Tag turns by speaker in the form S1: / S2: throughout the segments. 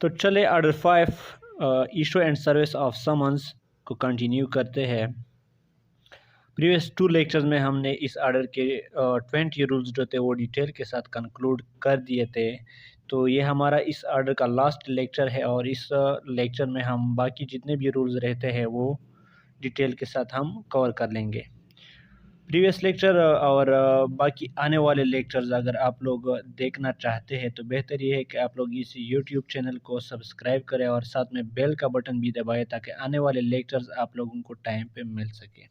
S1: तो चले order 5 issue and service of summons को कंटिन्यू करते हैं। प्रीवियस 2 लेक्चर्स में हमने इस ऑर्डर के 20 रूल्स जो थे वो डिटेल के साथ कंक्लूड कर दिए थे। तो ये हमारा इस ऑर्डर का लास्ट लेक्चर है और इस लेक्चर में हम बाकी जितने भी रूल्स रहते हैं वो डिटेल के साथ हम कवर कर लेंगे। प्रीवियस लेक्चर और बाकी आने वाले लेक्चर्स अगर आप लोग देखना चाहते हैं तो बेहतर ये है कि आप लोग इस यूट्यूब चैनल को सब्सक्राइब करें और साथ में बेल का बटन भी दबाएं ताकि आने वाले लेक्चर्स आप लोगों को टाइम पे मिल सके।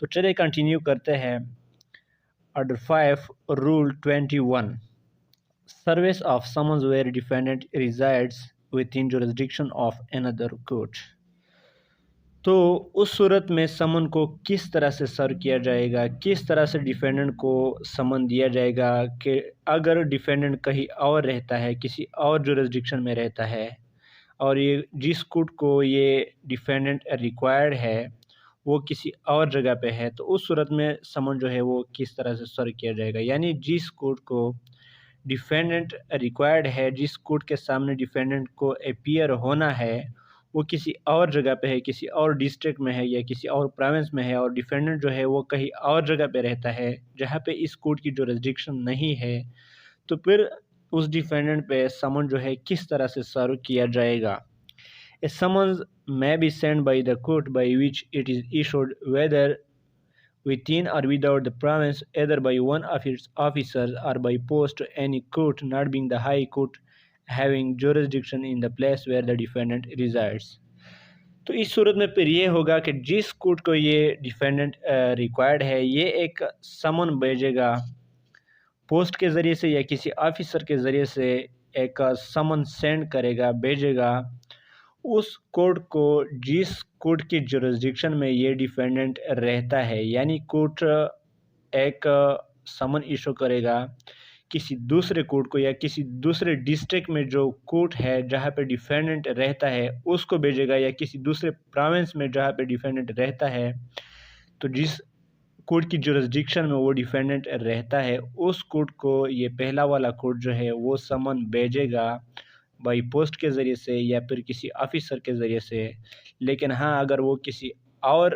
S1: तो चलिए कंटिन्यू करते हैं। Order 5 rule 21 service of summons where defendant resides within jurisdiction of another court. तो उस सूरत में समन को किस तरह से सर्व किया जाएगा, किस तरह से डिफेंडेंट को समन दिया जाएगा कि अगर डिफेंडेंट कहीं और रहता है, किसी और जुरिसडिक्शन में रहता है और ये जिस कोर्ट को ये डिफेंडेंट रिक्वायर्ड है वो किसी और जगह पे है, तो उस सूरत में समन जो है वो किस तरह से सर्व किया जाएगा। यानी जिस कोर्ट को डिफेंडेंट रिक्वायर्ड है, जिस कोर्ट के सामने डिफेंडेंट को अपीयर होना है वो किसी और जगह पे है, किसी और डिस्ट्रिक्ट में है या किसी और प्रोविंस में है और डिफेंडेंट जो है वो कहीं और जगह पे रहता है जहाँ पे इस कोर्ट की जुरिसडिक्शन नहीं है, तो फिर उस डिफेंडेंट पे समन जो है किस तरह से सर्व किया जाएगा। A summons may be sent by the court by which it is issued, whether within or without the province, either by one of its officers or by post to any court not being the high court having jurisdiction in the place where the defendant resides। तो इस सूरत में फिर ये होगा कि जिस court को ये डिफेंडेंट रिक्वायर्ड है ये एक समन भेजेगा पोस्ट के ज़रिए से या किसी ऑफिसर के ज़रिए से, एक समन सेंड करेगा, भेजेगा उस कोर्ट को जिस कोर्ट की जुरिसडिक्शन में ये डिफेंडेंट रहता है। यानी कोर्ट एक समन इशू करेगा किसी दूसरे कोर्ट को या किसी दूसरे डिस्ट्रिक्ट में जो कोर्ट है जहाँ पे डिफेंडेंट रहता है उसको भेजेगा, या किसी दूसरे प्रोविंस में जहाँ पे डिफेंडेंट रहता है, तो जिस कोर्ट की जुरिसडिक्शन में वो डिफेंडेंट रहता है उस कोर्ट को ये पहला वाला कोर्ट जो है वो समन भेजेगा बाई पोस्ट के ज़रिए से या फिर किसी ऑफिसर के ज़रिए से। लेकिन हाँ, अगर वो किसी और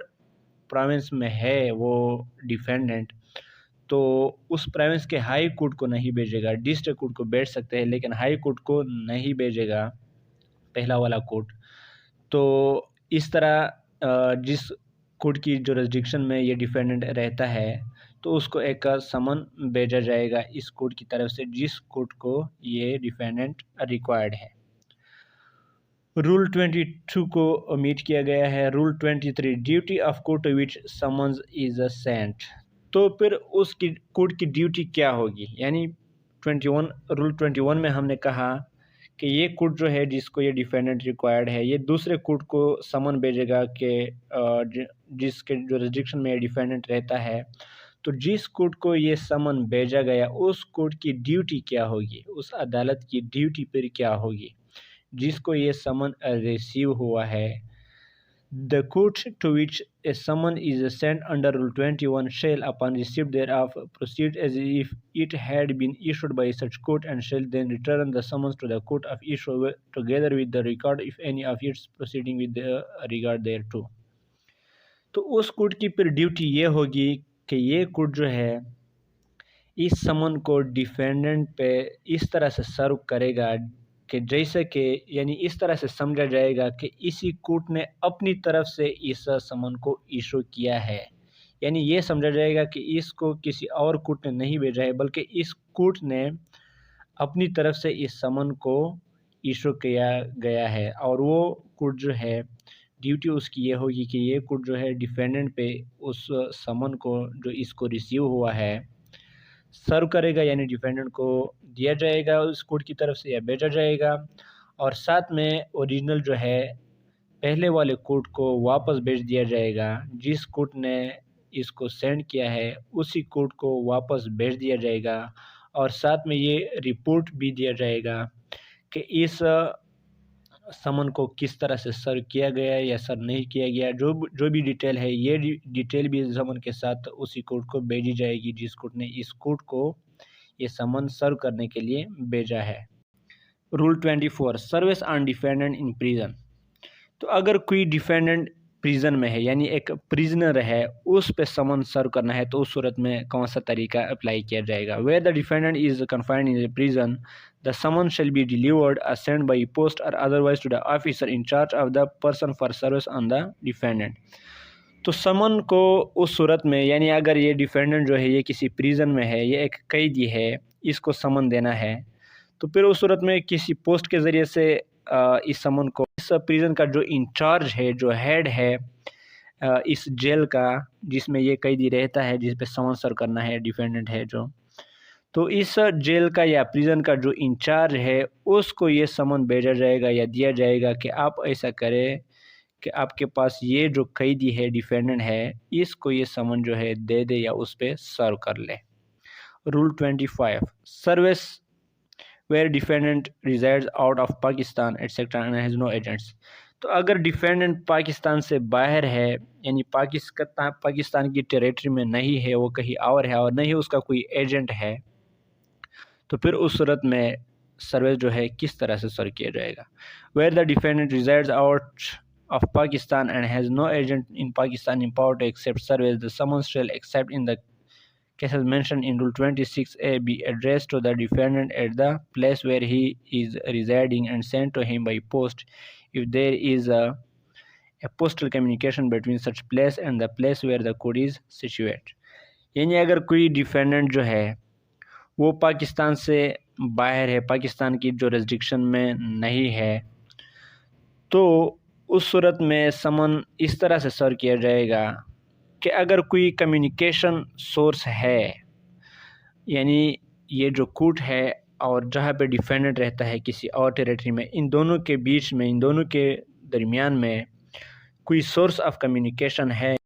S1: प्रोविंस में है वो डिफेंडेंट तो उस प्रोविंस के हाई कोर्ट को नहीं भेजेगा। डिस्ट्रिक्ट कोर्ट को भेज सकते हैं लेकिन हाई कोर्ट को नहीं भेजेगा पहला वाला कोर्ट। तो इस तरह जिस कोर्ट की जुरिसडिक्शन में ये डिफेंडेंट रहता है तो उसको एक समन भेजा जाएगा इस कोर्ट की तरफ से जिस कोर्ट को ये डिफेंडेंट रिक्वायर्ड है। रूल 22 को ओमिट किया गया है। Rule 23 duty of court to which summons is sent. तो फिर उसकी कोर्ट की ड्यूटी क्या होगी। यानी 21 रूल 21 में हमने कहा कि ये कोर्ट जो है जिसको ये डिफेंडेंट रिक्वायर्ड है ये दूसरे कोर्ट को समन भेजेगा कि जिसके जुरिसडिक्शन में डिफेंडेंट रहता है। तो जिस कोर्ट को ये समन भेजा गया उस कोर्ट की ड्यूटी क्या होगी, उस अदालत की ड्यूटी फिर क्या होगी जिसको ये समन रिसीव हुआ है। The court to which a summon is sent under Rule 21 shall, upon receipt thereof, proceed as if it had been issued by such court, and shall then return the summons to the court of issue together with the record, if any of its proceeding with the regard thereto। तो उस court की फिर duty ये होगी कि ये court जो है इस समन को डिफेंडेंट पे इस तरह से सर्व करेगा कि जैसे कि यानी इस तरह से समझा जाएगा कि इसी कोर्ट ने अपनी तरफ से इस समन को इशू किया है। यानी ये समझा जाएगा कि इसको किसी और कोर्ट ने नहीं भेजा है बल्कि इस कोर्ट ने अपनी तरफ से इस समन को इशू किया गया है। और वो कोर्ट जो है ड्यूटी उसकी ये होगी कि ये कोर्ट जो है डिफेंडेंट पे उस समन को जो इसको रिसीव हुआ है सर्व करेगा। यानी डिफेंडेंट को दिया जाएगा उस कोर्ट की तरफ से या भेजा जाएगा, और साथ में ओरिजिनल जो है पहले वाले कोर्ट को वापस भेज दिया जाएगा। जिस कोर्ट ने इसको सेंड किया है उसी कोर्ट को वापस भेज दिया जाएगा, और साथ में ये रिपोर्ट भी दिया जाएगा कि इस समन को किस तरह से सर्व किया गया या सर्व नहीं किया गया। जो भी डिटेल है ये डिटेल भी समन के साथ उसी कोर्ट को भेजी जाएगी जिस कोर्ट ने इस कोर्ट को ये समन सर्व करने के लिए भेजा है। Rule 24 service on defendant in prison. तो अगर कोई डिफेंडेंट प्रिजन में है यानी एक प्रिजनर है, उस पे समन सर्व करना है, तो उस सूरत में कौन सा तरीका अप्लाई किया जाएगा। Where the defendant is confined in prison the summon shall be delivered or send by post or otherwise to the officer in charge of the person for service on the defendant. तो summon को उस सूरत में यानी अगर ये defendant जो है ये किसी प्रिजन में है, ये एक कैदी है, इसको समन देना है, तो फिर उस सूरत में किसी पोस्ट के ज़रिए से इस समन को इस प्रिजन का जो इंचार्ज है, जो हेड है इस जेल का जिसमें ये कैदी रहता है, जिस पे समन सर्व करना है, डिफेंडेंट है जो, तो इस जेल का या प्रिजन का जो इंचार्ज है उसको ये समन भेजा जाएगा या दिया जाएगा कि आप ऐसा करें कि आपके पास ये जो कैदी है, डिफेंडेंट है, इसको ये समन जो है दे दे या उस पर सर्व कर ले। Rule 25 service where defendant resides out of Pakistan etcetera and has no agents. तो अगर डिफेंडेंट पाकिस्तान से बाहर है यानी पाकिस्तान की टेरिटरी में नहीं है, वो कहीं और है और नहीं उसका कोई एजेंट है, तो फिर उस सूरत में सर्विस जो है किस तरह से सर्व किया जाएगा। Where the defendant resides out of Pakistan and has no agent in Pakistan in power to accept service, the summons shall except in the cases mentioned in Rule 26A be addressed to the defendant at the place where he is residing and sent to him by post if there is a postal communication between such place and the place where the court is situated। यानी अगर कोई defendant जो है वो पाकिस्तान से बाहर है, पाकिस्तान की जो रेस्ट्रिक्शन में नहीं है, तो उस सूरत में समन इस तरह से सर्व किया जाएगा कि अगर कोई कम्युनिकेशन सोर्स है यानी ये जो कोर्ट है और जहाँ पे डिफेंडेंट रहता है किसी और टेरिटरी में, इन दोनों के बीच में, इन दोनों के दरमियान में कोई सोर्स ऑफ कम्युनिकेशन है,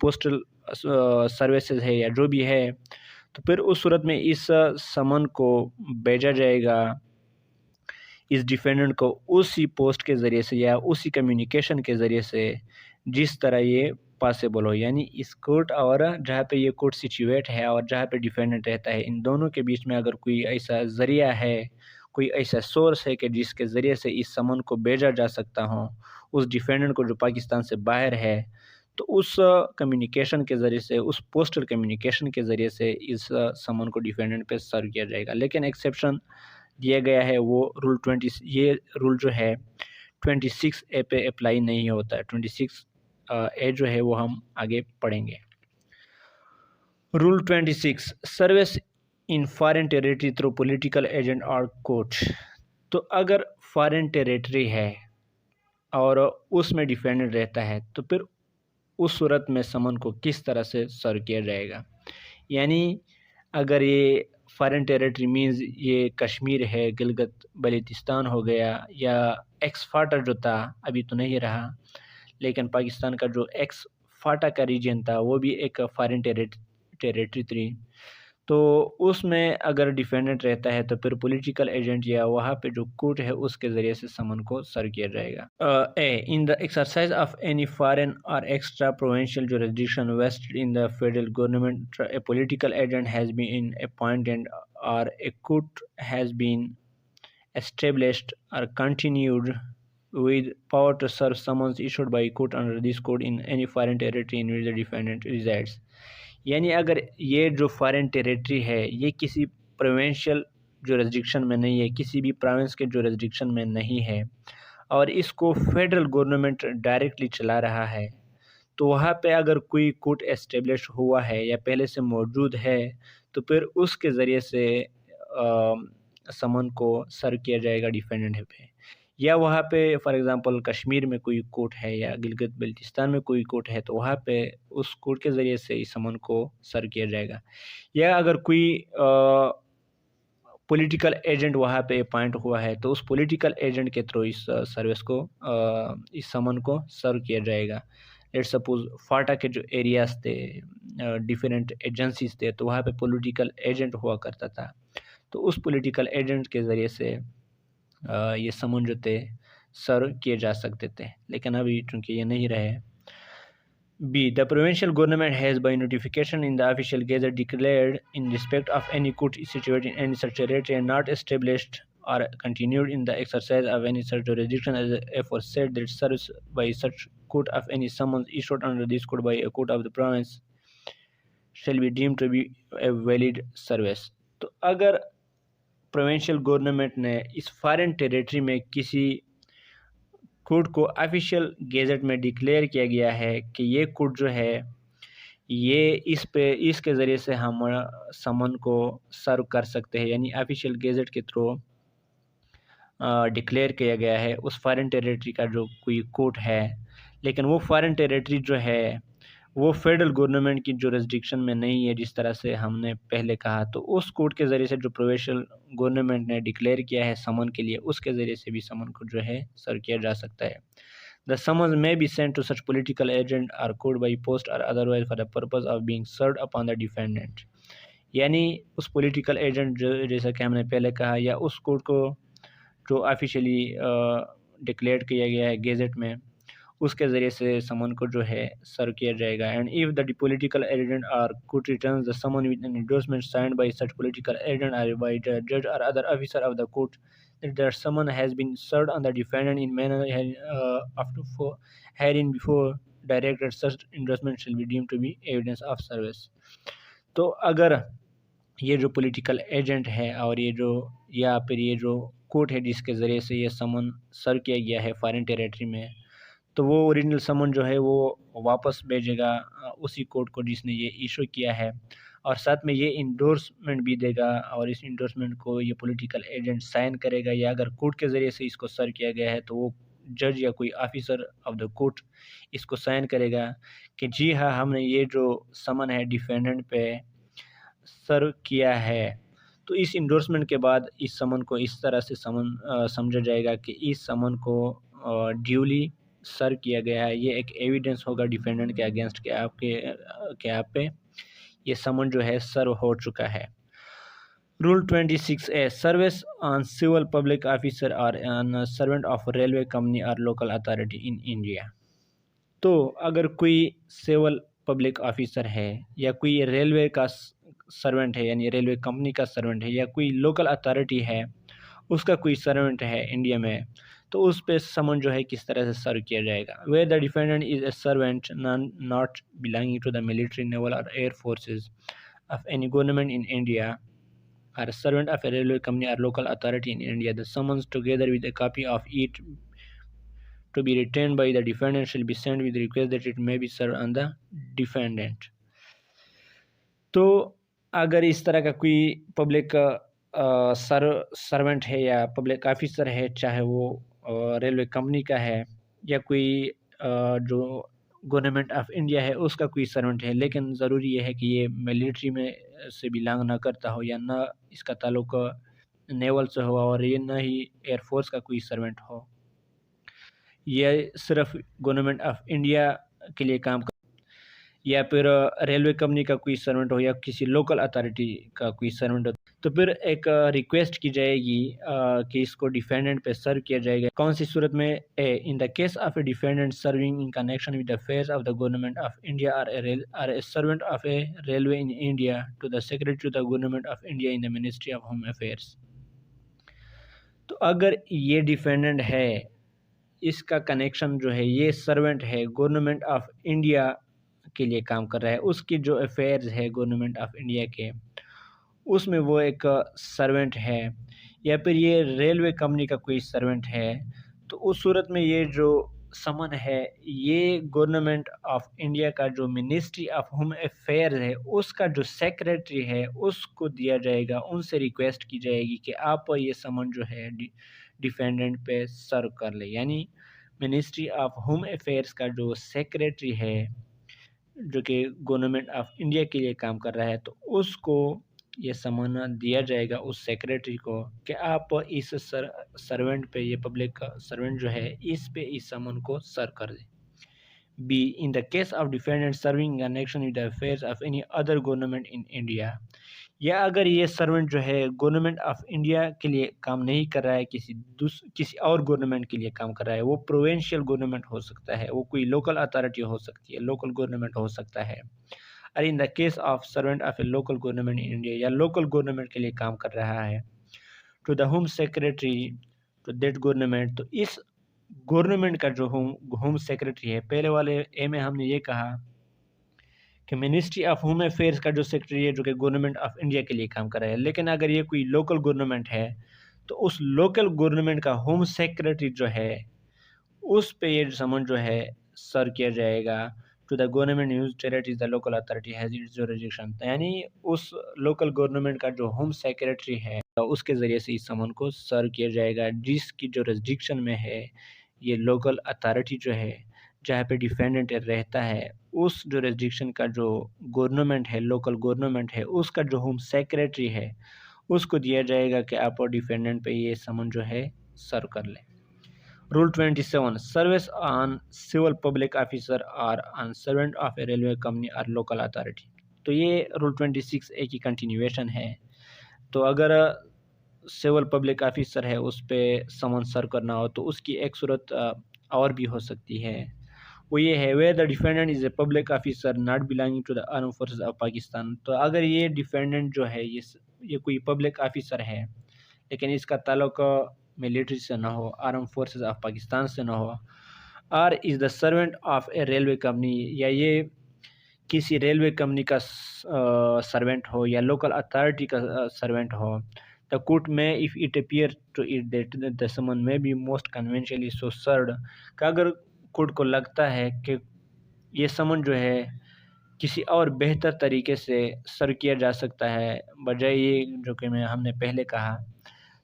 S1: पोस्टल सर्विसेज है या जो भी है, तो फिर उस सूरत में इस समन को भेजा जाएगा इस डिफेंडेंट को उसी पोस्ट के ज़रिए से या उसी कम्युनिकेशन के ज़रिए से जिस तरह ये पॉसिबल हो। यानी इस कोर्ट और जहाँ पे ये कोर्ट सिचुएट है और जहाँ पे डिफेंडेंट रहता है, इन दोनों के बीच में अगर कोई ऐसा ज़रिया है, कोई ऐसा सोर्स है कि जिसके ज़रिए से इस समन को भेजा जा सकता हो उस डिफेंडेंट को जो पाकिस्तान से बाहर है, तो उस कम्युनिकेशन के ज़रिए से, उस पोस्टल कम्युनिकेशन के ज़रिए से इस समन को डिफेंडेंट पे सर्व किया जाएगा। लेकिन एक्सेप्शन दिया गया है वो रूल 20, ये रूल जो है 26A पे अप्लाई नहीं होता है। 26A जो है वो हम आगे पढ़ेंगे। Rule 26 service in foreign territory through political agent और कोर्ट। तो अगर फॉरेन टेरिटरी है और उसमें डिफेंडेंट रहता है, तो फिर उस सूरत में समन को किस तरह से सर्व किया जाएगा। यानी अगर ये फॉरेन टेरिटरी मीन्स ये कश्मीर है, गिलगित बल्तिस्तान हो गया, या एक्स फाटा जो था अभी तो नहीं रहा, लेकिन पाकिस्तान का जो एक्स फाटा का रीजन था वो भी एक फॉरेन टेरिटरी थी, तो उसमें अगर डिफेंडेंट रहता है तो फिर पॉलिटिकल एजेंट या वहाँ पे जो कोर्ट है उसके ज़रिए से समन को सर्व किया जाएगा। In the exercise of any foreign और extra provincial jurisdiction vested in the federal government a political agent has been appointed और a court has been established or continued with power to serve summons issued by court under this code in any foreign territory in which the defendant resides। यानी अगर ये जो foreign territory है ये किसी provincial jurisdiction में नहीं है, किसी भी प्रोविंस के जुरिसडिक्शन में नहीं है और इसको फेडरल गवर्नमेंट डायरेक्टली चला रहा है, तो वहाँ पे अगर कोई कोर्ट एस्टेब्लिश हुआ है या पहले से मौजूद है, तो फिर उसके ज़रिए से समन को सर्व किया जाएगा डिफेंडेंट पे। या वहाँ पे फॉर एग्ज़ाम्पल कश्मीर में कोई कोर्ट है या गिलगित बल्तिस्तान में कोई कोर्ट है, तो वहाँ पे उस कोर्ट के ज़रिए से इस समन को सर्व किया जाएगा। या अगर कोई पॉलिटिकल एजेंट वहाँ पे अपॉइंट हुआ है, तो उस पॉलिटिकल एजेंट के थ्रू इस सर्विस को इस समन को सर्व किया जाएगा। लेट्स सपोज फाटा के जो एरियाज़ थे, डिफरेंट एजेंसीज थे, तो वहाँ पे पॉलिटिकल एजेंट हुआ करता था, तो उस पॉलिटिकल एजेंट के ज़रिए से ये समन जो थे सर्व किए जा सकते थे, लेकिन अभी चूँकि ये नहीं रहे। B. The provincial government has by notification in the official gazette declared in respect of any court situated in any such territory and not established or continued in the exercise of any such jurisdiction as aforesaid that serves by such court of any summons issued under this code by a court of the province shall be deemed to be a valid service। तो अगर provincial government ने इस foreign territory में किसी court को official gazette में declare किया गया है कि ये कोर्ट जो है ये इसके ज़रिए से हम समन को सर्व कर सकते हैं, यानी ऑफिशियल गेजेट के थ्रू डिक्लेयर किया गया है उस फॉरेन टेरिटरी का जो कोई कोर्ट है, लेकिन वो फॉरेन टेरिटरी जो है वो फेडरल गवर्नमेंट की जुरिस्डिक्शन में नहीं है जिस तरह से हमने पहले कहा। तो उस कोर्ट के ज़रिए से जो प्रोविंशियल गवर्नमेंट ने डिक्लेयर किया है समन के लिए, उसके ज़रिए से भी समन को जो है सर्व किया जा सकता है। The summons may be sent to such political agent or court by post or otherwise for the purpose of being served upon the defendant। यानी उस पॉलिटिकल एजेंट जो जैसा कि हमने पहले कहा या उस कोर्ट को जो ऑफिशियली डिक्लेयर किया गया है गेजेट में, उसके ज़रिए से समन को जो है सर्व किया जाएगा। And if the political agent और court returns the summon with an endorsement signed by such political agent और बाय द जज और other officer of the court that the summon has been served on the defendant in manner herein before directed, such endorsement shall be deemed to be evidence of service। तो अगर ये जो political agent है और ये जो या फिर ये जो कोर्ट है जिसके ज़रिए से ये समन सर्व किया गया है फॉरेन टेरिटरी में, तो वो ओरिजिनल समन जो है वो वापस भेजेगा उसी कोर्ट को जिसने ये इशू किया है, और साथ में ये इंडोर्समेंट भी देगा और इस इंडोर्समेंट को ये पॉलिटिकल एजेंट साइन करेगा, या अगर कोर्ट के ज़रिए से इसको सर्व किया गया है तो वो जज या कोई ऑफिसर ऑफ द कोर्ट इसको साइन करेगा कि जी हाँ हमने ये जो समन है डिफेंडेंट पे सर्व किया है। तो इस इंडोर्समेंट के बाद इस समन को इस तरह से समझा जाएगा कि इस समन को ड्यूली सर्व किया गया है, ये एक एविडेंस होगा डिफेंडेंट के अगेंस्ट के आप पे ये समन जो है सर्व हो चुका है। Rule 26A service on civil public officer और on servant of railway company और लोकल अथॉरिटी इन इंडिया। तो अगर कोई सिविल पब्लिक ऑफिसर है या कोई रेलवे का सर्वेंट है यानी रेलवे कंपनी का सर्वेंट है या कोई लोकल अथॉरिटी है उसका कोई सर्वेंट है इंडिया में, तो उस पे समन जो है किस तरह से सर्व किया जाएगा। Where the defendant is a servant not belonging to the military, naval और air forces of any government in India or a servant of a railway company or local authority in India, the summons together with a copy of it to be retained by the defendant shall be sent with request that it may be served on the defendant। तो अगर इस तरह का कोई public servant है या public officer है, चाहे वो रेलवे कंपनी का है या कोई जो गवर्नमेंट ऑफ इंडिया है उसका कोई सर्वेंट है, लेकिन ज़रूरी ये है कि ये मिलिट्री में से बिलोंग ना करता हो या ना इसका ताल्लुक नेवल से हो और ये ना ही एयरफोर्स का कोई सर्वेंट हो, ये सिर्फ गवर्नमेंट ऑफ इंडिया के लिए काम या फिर रेलवे कंपनी का कोई सर्वेंट हो या किसी लोकल अथॉरिटी का कोई सर्वेंट हो, तो फिर एक रिक्वेस्ट की जाएगी कि इसको डिफेंडेंट पे सर्व किया जाएगा। कौन सी सूरत में? In the case of a defendant serving in connection with the affairs of the government of India और a servant of a railway in India to the secretary to the government of India in the ministry of home affairs. तो अगर ये defendant है, इसका connection जो है ये servant है गवर्नमेंट ऑफ इंडिया के लिए काम कर रहा है, उसकी जो अफेयर्स है गवर्नमेंट ऑफ इंडिया के उसमें वो एक सर्वेंट है, या फिर ये रेलवे कंपनी का कोई सर्वेंट है, तो उस सूरत में ये जो समन है ये गवर्नमेंट ऑफ इंडिया का जो मिनिस्ट्री ऑफ होम अफेयर्स है उसका जो सेक्रेटरी है उसको दिया जाएगा। उनसे रिक्वेस्ट की जाएगी कि आप ये समन जो है डिफेंडेंट पे सर्व कर ले, यानी मिनिस्ट्री ऑफ होम अफेयर्स का जो सेक्रेटरी है जो कि गवर्नमेंट ऑफ इंडिया के लिए काम कर रहा है, तो उसको ये समन दिया जाएगा उस सेक्रेटरी को कि आप इस सर्वेंट पे, ये पब्लिक सर्वेंट जो है इस पे इस समन को सर्व कर दें। Be in the case of defendant serving in connection with the affairs of any other government in India, या अगर ये सर्वेंट जो है गवर्नमेंट ऑफ इंडिया के लिए काम नहीं कर रहा है, किसी और गवर्नमेंट के लिए काम कर रहा है, वो प्रोविंशियल गवर्नमेंट हो सकता है, वो कोई लोकल अथॉरिटी हो सकती है, लोकल गवर्नमेंट हो सकता है। और in the case of servant of a local government in India, या लोकल गवर्नमेंट के लिए काम कर रहा है, to the home secretary to that government, तो इस गवर्नमेंट का जो होम सेक्रेटरी है, पहले वाले ए में हमने ये कहा कि मिनिस्ट्री ऑफ होम अफेयर्स का जो सेक्रेटरी है जो कि गवर्नमेंट ऑफ इंडिया के लिए काम कर रहा है, लेकिन अगर ये कोई लोकल गवर्नमेंट है तो उस लोकल गवर्नमेंट का होम सेक्रेटरी जो है उस पे ये समन जो है सर किया जाएगा। To the government whose territories the local authority has its jurisdiction, यानी उस लोकल गवर्नमेंट का जो होम सेक्रेटरी है तो उसके ज़रिए से इस समन को सर किया जाएगा, जिसकी जो जुरिसडिक्शन में है ये लोकल अथॉरिटी जो है जहाँ पे डिफेंडेंट रहता है, उस जुरिसडिक्शन का जो गवर्नमेंट है, लोकल गवर्नमेंट है, उसका जो होम सेक्रेटरी है उसको दिया जाएगा कि आप डिफेंडेंट पे ये समन जो है सर्व कर लें। Rule 27 service on civil public officer और on servant of a railway company और लोकल अथॉरिटी। तो ये रूल 26 ए की कंटिन्यूएशन है। तो अगर सिविल पब्लिक ऑफिसर है उस पर समन सर्व करना हो तो उसकी एक सूरत और भी हो सकती है, वो ये है where the defendant is a public officer not belonging to the arm forces of Pakistan. तो अगर ये डिफेंडेंट जो है ये कोई पब्लिक ऑफिसर है लेकिन इसका ताल्लुक मिलिट्री से ना हो, आर्म फोर्सेस ऑफ पाकिस्तान से ना हो, और is the servant of a railway company, या ये किसी रेलवे कंपनी का सर्वेंट हो या लोकल अथॉरिटी का सर्वेंट हो, the court may if it appear to it that the summon may be most conveniently so served, का अगर कोर्ट को लगता है कि ये समन जो है किसी और बेहतर तरीके से सर्व किया जा सकता है बजाय ये जो कि हमने पहले कहा,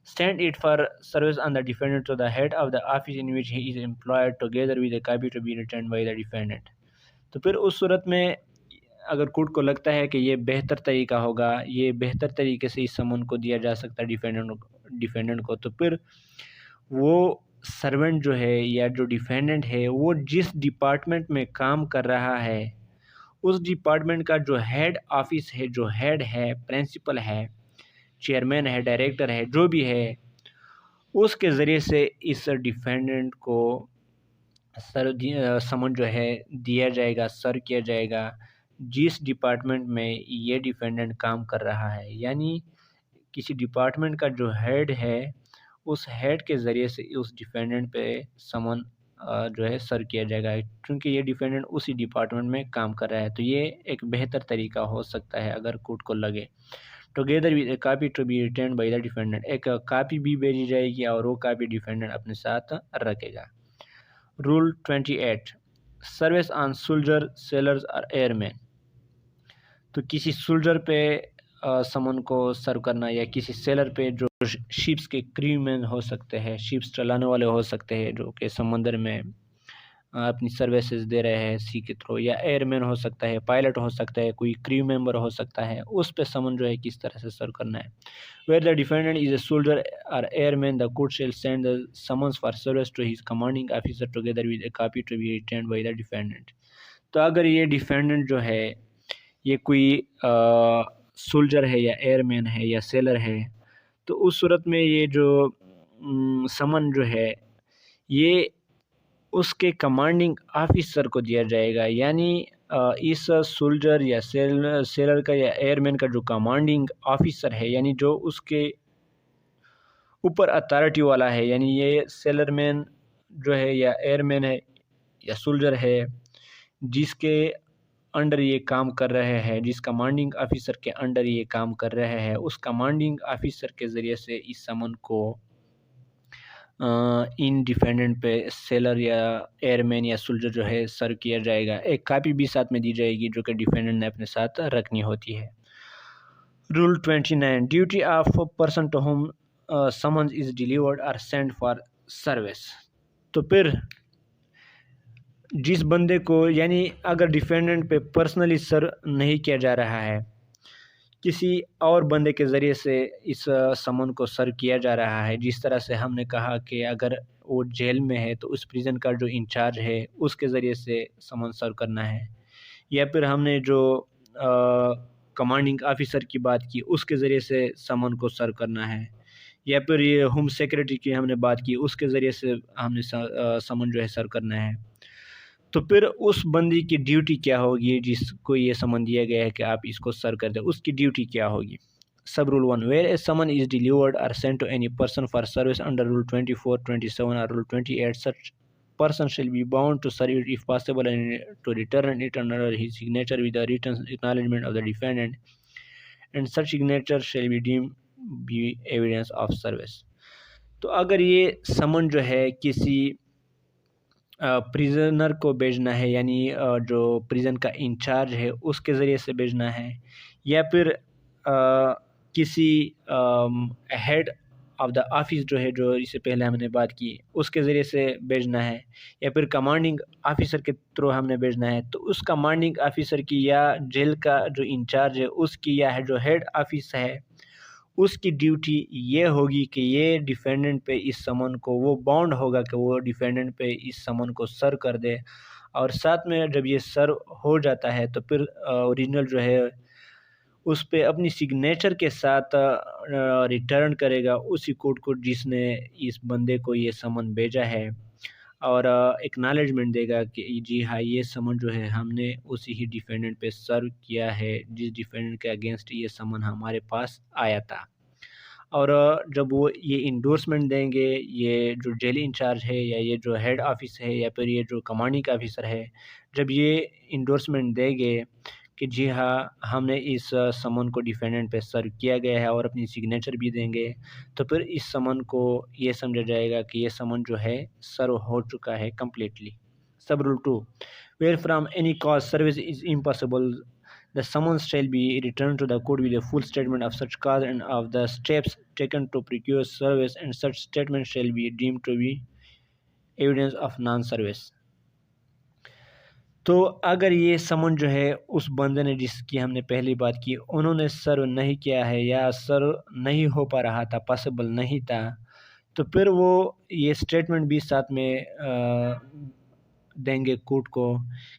S1: send it for service on the defendant to the head of the office in which he is employed together with a copy to be returned by the defendant। तो फिर उस सूरत में अगर कोर्ट को लगता है कि ये बेहतर तरीका होगा, ये बेहतर तरीके से इस समन को दिया जा सकता है डिफेंडेंट को, तो फिर वो सर्वेंट जो है या जो डिफेंडेंट है वो जिस डिपार्टमेंट में काम कर रहा है उस डिपार्टमेंट का जो हेड ऑफिस है, जो हेड है, प्रिंसिपल है, चेयरमैन है, डायरेक्टर है, जो भी है, उसके ज़रिए से इस डिफेंडेंट को समन जो है दिया जाएगा, सर किया जाएगा जिस डिपार्टमेंट में ये डिफेंडेंट काम कर रहा है। यानी किसी डिपार्टमेंट का जो हेड है उस हेड के ज़रिए से उस डिफेंडेंट पे समन जो है सर किया जाएगा, क्योंकि ये डिफेंडेंट उसी डिपार्टमेंट में काम कर रहा है। तो ये एक बेहतर तरीका हो सकता है अगर कोर्ट को लगे। Together with a copy to be return by the defendant, एक कापी भी भेजी जाएगी और वो कापी डिफेंडेंट अपने साथ रखेगा। Rule 28 service on soldier sellers और एयरमैन। तो किसी सोल्जर पे समन को सर्व करना या किसी सेलर पे जो शिप्स के क्रूमैन हो सकते हैं, शिप्स चलाने वाले हो सकते हैं जो कि समंदर में अपनी सर्विसेज दे रहे हैं सी के थ्रू, या एयरमैन हो सकता है, पायलट हो सकता है, कोई क्रू मेंबर हो सकता है, उस पे समन जो है किस तरह से सर्व करना है। Where the defendant is a soldier और airman the court shall send the summons for service to his commanding officer together with a copy to be returned by the defendant. तो अगर ये डिफेंडेंट जो है ये कोई सोल्जर है या एयरमैन है या सेलर है, तो उस सूरत में ये जो समन जो है ये उसके कमांडिंग ऑफिसर को दिया जाएगा। यानी इस सोल्जर या सेलर का या एयरमैन का जो कमांडिंग ऑफिसर है, यानी जो उसके ऊपर अथॉरिटी वाला है, यानी ये सेलरमैन जो है या एयरमैन है या सोल्जर है जिसके अंडर ये काम कर रहे हैं, जिस कमांडिंग ऑफिसर के अंडर ये काम कर रहे हैं, उस कमांडिंग ऑफिसर के ज़रिए से इस समन को इन डिफेंडेंट पे सेलर या एयरमैन या सोल्जर जो है सर्व किया जाएगा। एक कापी भी साथ में दी जाएगी जो कि डिफेंडेंट ने अपने साथ रखनी होती है। Rule 29 duty of person to whom summons is delivered or send for service. तो फिर जिस बंदे को, यानी अगर डिफेंडेंट पे पर्सनली सर्व नहीं किया जा रहा है, किसी और बंदे के ज़रिए से इस समन को सर्व किया जा रहा है, जिस तरह से हमने कहा कि अगर वो जेल में है तो उस प्रिजन का जो इंचार्ज है उसके ज़रिए से समन सर्व करना है, या फिर हमने जो कमांडिंग ऑफिसर की बात की, उसके ज़रिए से समन को सर्व करना है, या फिर ये होम सेक्रेटरी की हमने बात की, उसके ज़रिए से हमने समन जो है सर्व करना है। तो फिर उस बंदी की ड्यूटी क्या होगी जिसको ये समन दिया गया है कि आप इसको सर्व कर दें, उसकी ड्यूटी क्या होगी? Sub rule 1, where a summon is delivered और sent to any person for service under rule 24, 27 और rule 28, such person shall be bound to serve it if possible and to return it under his signature with a written acknowledgement of the defendant, and such signature shall be deemed be evidence of service। तो अगर ये समन जो है किसी prisoner को भेजना है, यानी जो प्रिजन का इंचार्ज है उसके ज़रिए से भेजना है, या फिर किसी हेड ऑफ द ऑफिस जो है, जो इससे पहले हमने बात की, उसके ज़रिए से भेजना है, या फिर कमांडिंग ऑफिसर के थ्रू हमने भेजना है, तो उस कमांडिंग ऑफिसर की या जेल का जो इंचार्ज है उसकी या जो हेड ऑफिस है उसकी ड्यूटी ये होगी कि ये डिफेंडेंट पे इस समन को, वो बाउंड होगा कि वो डिफेंडेंट पे इस समन को सर्व कर दे, और साथ में जब ये सर्व हो जाता है तो फिर ओरिजिनल जो है उस पे अपनी सिग्नेचर के साथ रिटर्न करेगा उसी कोर्ट को जिसने इस बंदे को ये समन भेजा है, और एक्नॉलेजमेंट देगा कि जी हाँ, ये समन जो है हमने उसी ही डिफेंडेंट पे सर्व किया है जिस डिफेंडेंट के अगेंस्ट ये समन हमारे पास आया था। और जब वो ये इंडोर्समेंट देंगे, ये जो जेल इंचार्ज है या ये जो हेड ऑफिस है या फिर ये जो कमांडिंग ऑफिसर है, जब ये इंडोर्समेंट देंगे कि जी हाँ, हमने इस समन को डिफेंडेंट पे सर्व किया गया है और अपनी सिग्नेचर भी देंगे, तो फिर इस समन को ये समझा जाएगा कि ये समन जो है सर्व हो चुका है completely. Sub rule 2, where from any cause service is impossible the summons shall be returned to the court with a full statement of such cause and of the steps taken to procure service, and such statement shall be deemed to be evidence of non-service। तो अगर ये समन जो है उस बंदे ने जिसकी हमने पहली बात की उन्होंने सर्व नहीं किया है या सर्व नहीं हो पा रहा था, पॉसिबल नहीं था, तो फिर वो ये स्टेटमेंट भी साथ में देंगे कोर्ट को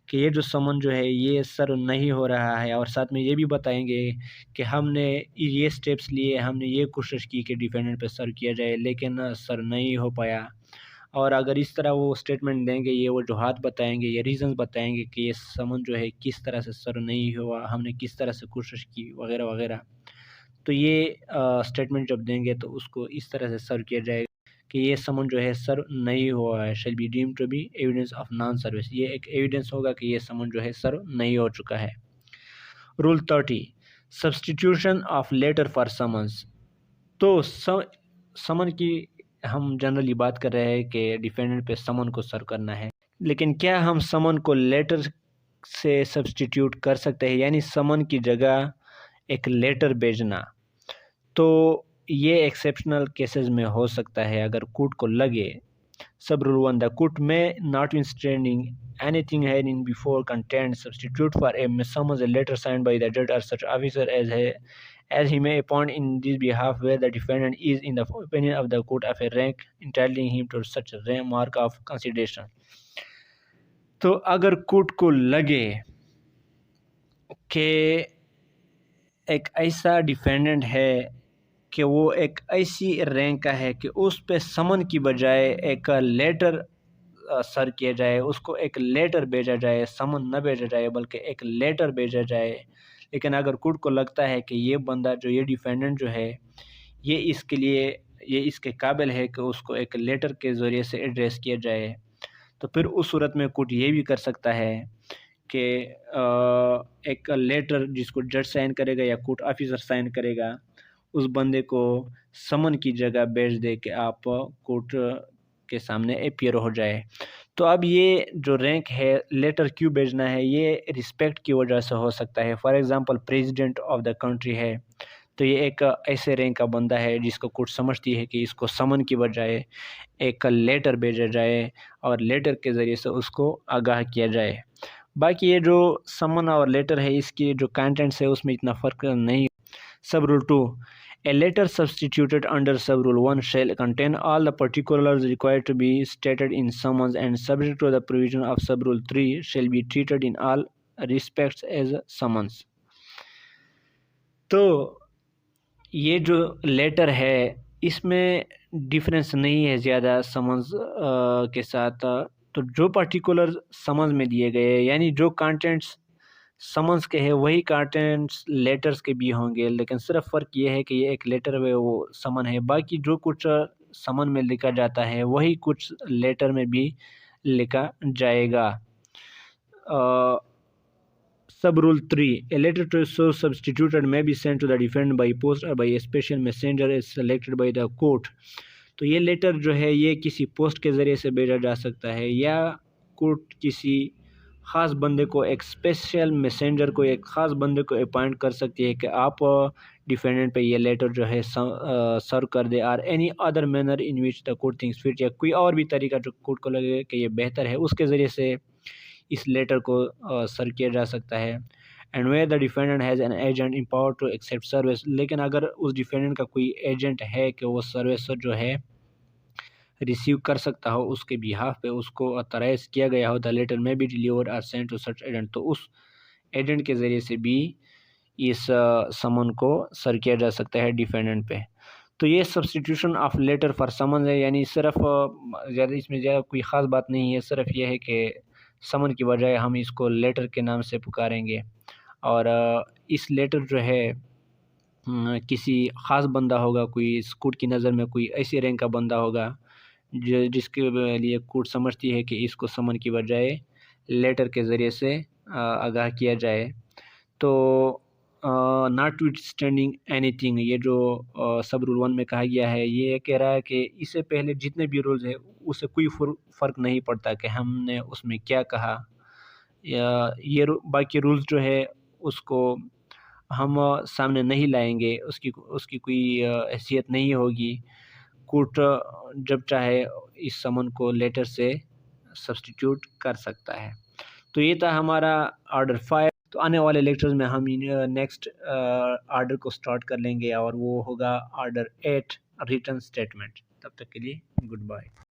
S1: कि ये जो समन जो है ये सर्व नहीं हो रहा है, और साथ में ये भी बताएंगे कि हमने ये स्टेप्स लिए, हमने ये कोशिश की कि डिफेंडेंट पे सर्व किया जाए लेकिन सर्व नहीं हो पाया। और अगर इस तरह वो स्टेटमेंट देंगे, ये वजूहात बताएंगे, ये रीज़न्स बताएंगे कि ये समन जो है किस तरह से सर्व नहीं हुआ, हमने किस तरह से कोशिश की वगैरह वगैरह, तो ये स्टेटमेंट जब देंगे तो उसको इस तरह से सर्व किया जाएगा कि ये समन जो है सर्व नहीं हुआ है, shall be deemed to be evidence of non service. ये एक एविडेंस होगा कि ये समन जो है सर्व नहीं हो चुका है। Rule 30, substitution of letter for summons. तो समन की हम जनरली बात कर रहे हैं कि डिफेंडेंट पे समन को सर्व करना है, लेकिन क्या हम समन को लेटर से सब्सटीट्यूट कर सकते हैं, यानी समन की जगह एक लेटर भेजना? तो ये एक्सेप्शनल केसेस में हो सकता है अगर कोर्ट को लगे। सब रूल 1, द कोर्ट में notwithstanding anything herein before contained substitute for a summons a letter signed by the judge or such officer as he may appoint in this behalf where the defendant is in the opinion of the court of a rank entitling him to such a mark of consideration। तो अगर court को लगे कि एक ऐसा defendant है कि वो एक ऐसी रैंक का है कि उस पे समन की बजाय एक लेटर सर किया जाए, उसको एक लेटर भेजा जाए, समन न भेजा जाए बल्कि एक लेटर भेजा जाए, लेकिन अगर कोर्ट को लगता है कि ये बंदा जो ये डिफेंडेंट जो है ये इसके लिए ये इसके काबिल है कि उसको एक लेटर के ज़रिए से एड्रेस किया जाए, तो फिर उस सूरत में कोर्ट ये भी कर सकता है कि एक लेटर जिसको जज साइन करेगा या कोर्ट ऑफिसर साइन करेगा उस बंदे को समन की जगह भेज दे कि आप कोर्ट के सामने अपीयर हो जाए। तो अब ये जो रैंक है लेटर क्यों भेजना है, ये रिस्पेक्ट की वजह से हो सकता है। For example president of the country है तो ये एक ऐसे रैंक का बंदा है जिसको कोर्ट समझती है कि इसको समन की बजाय एक लेटर भेजा जाए और लेटर के ज़रिए से उसको आगाह किया जाए। बाकी ये जो समन और लेटर है इसकी जो कंटेंट्स है उसमें इतना फ़र्क नहीं। सब rule 2, a letter substituted under sub rule 1 shall contain all the particulars required to be stated in summons and subject to the provision of sub rule 3 shall be treated in all respects as summons। तो ये जो letter है इसमें difference नहीं है ज़्यादा summons के साथ। तो जो पर्टिकुलर समन्स में दिए गए हैं यानी जो कंटेंट्स समन्स के हैं वही कंटेंट्स लेटर्स के भी होंगे, लेकिन सिर्फ फ़र्क ये है कि ये एक लेटर में वो समन है, बाकी जो कुछ समन में लिखा जाता है वही कुछ लेटर में भी लिखा जाएगा। Sub Rule 3. A letter to so substituted may be sent to the defendant by post or by a special messenger as selected by the court. तो ये लेटर जो है ये किसी पोस्ट के ज़रिए से भेजा जा सकता है या कोर्ट किसी ख़ास बंदे को, एक स्पेशल मैसेंजर को, एक ख़ास बंदे को अपॉइंट कर सकती है कि आप डिफेंडेंट पे ये लेटर जो है सर्व कर दे, और any other manner in which the court thinks fit, या कोई और भी तरीका जो कोर्ट को लगे कि ये बेहतर है उसके ज़रिए से इस लेटर को सर्व किया जा सकता है। And where the defendant has an agent empower to accept service, लेकिन अगर उस डिफेंडेंट का कोई एजेंट है कि वो सर्विस जो है रिसीव कर सकता हो उसके बिहाफ पे, उसको ऑथराइज किया गया हो, द लेटर में बी डिलीवर्ड और सेंट टू सच एजेंट, तो उस एजेंट के ज़रिए से भी इस समन को सर्व किया जा सकता है डिफेंडेंट पे। तो ये substitution of letter for summon है, यानी सिर्फ ज़्यादा इसमें ज़्यादा कोई ख़ास बात नहीं है, सिर्फ ये है कि समन की बजाय हम इसको लेटर के नाम से पुकारेंगे। और इस लेटर जो है किसी ख़ास बंदा होगा, कोई कोर्ट की नज़र में कोई ऐसी रैंक का बंदा होगा जिसके लिए कोर्ट समझती है कि इसको समन की बजाय लेटर के ज़रिए से आगाह किया जाए। तो नॉट विथस्टैंडिंग एनीथिंग, ये जो सब रूल 1 में कहा गया है ये कह रहा है कि इससे पहले जितने भी रूल्स हैं उससे कोई फ़र्क नहीं पड़ता कि हमने उसमें क्या कहा, या ये बाकी रूल्स जो है उसको हम सामने नहीं लाएंगे, उसकी उसकी कोई हैसियत नहीं होगी। कोर्ट जब चाहे इस समन को लेटर से सब्स्टिट्यूट कर सकता है। तो ये था हमारा ऑर्डर 5। तो आने वाले लेक्चर्स में हम नेक्स्ट ऑर्डर को स्टार्ट कर लेंगे और वो होगा ऑर्डर 8 रिटर्न स्टेटमेंट। तब तक के लिए गुड बाय।